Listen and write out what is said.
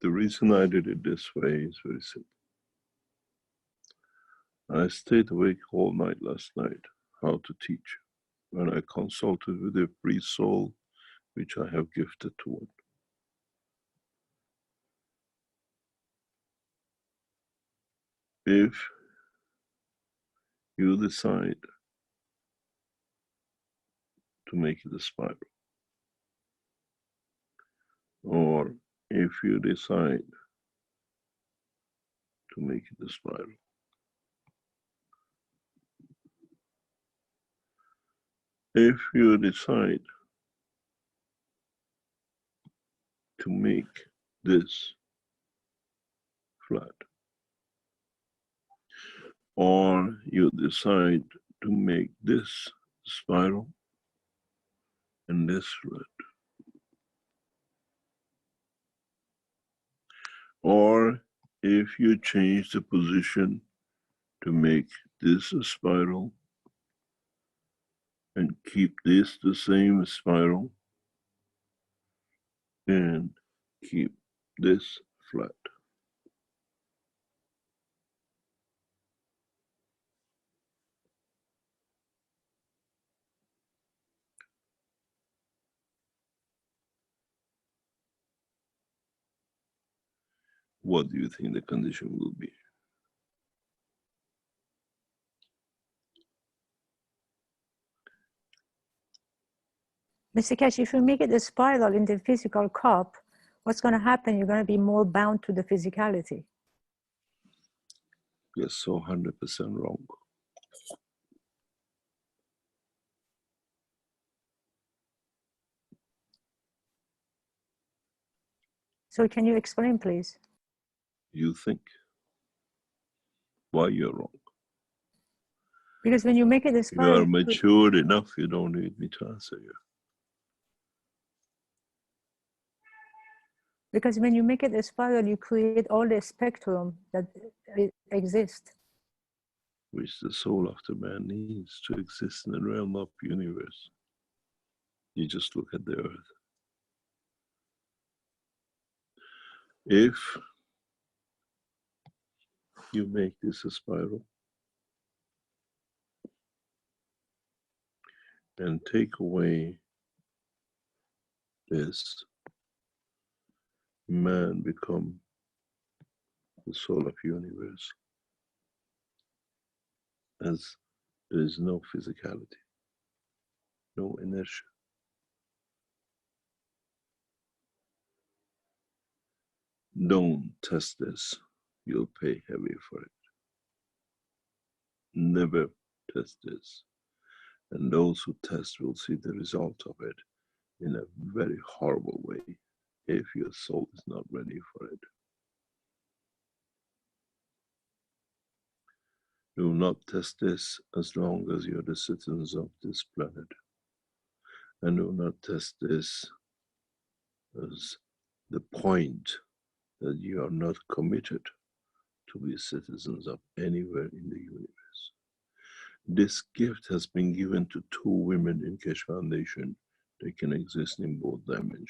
The reason I did it this way is very simple. I stayed awake all night last night, how to teach, when I consulted with a free soul, which I have gifted to one. If you decide to make it a spiral, or if you decide to make it a spiral, if you decide to make this flat, or you decide to make this spiral and this flat, or if you change the position to make this a spiral and keep this the same spiral and keep this flat. What do you think the condition will be? Mr. Keshe, if you make it a spiral in the physical cup, what's going to happen? You're going to be more bound to the physicality. You're so 100% wrong. So can you explain, please? You think why you're wrong. Because when you make it a spiral, you are matured enough, you don't need me to answer you. Because when you make it a spiral, you create all the spectrum that exists. Which the soul of the man needs to exist in the realm of the universe. You just look at the earth. If you make this a spiral and take away this, man become the soul of the universe, as there is no physicality, no inertia. Don't test this, you'll pay heavy for it. Never test this. And those who test will see the result of it in a very horrible way if your soul is not ready for it. Do not test this as long as you're the citizens of this planet. And do not test this as the point that you are not committed to be citizens of anywhere in the universe. This gift has been given to 2 women in Keshe Foundation. They can exist in both dimensions.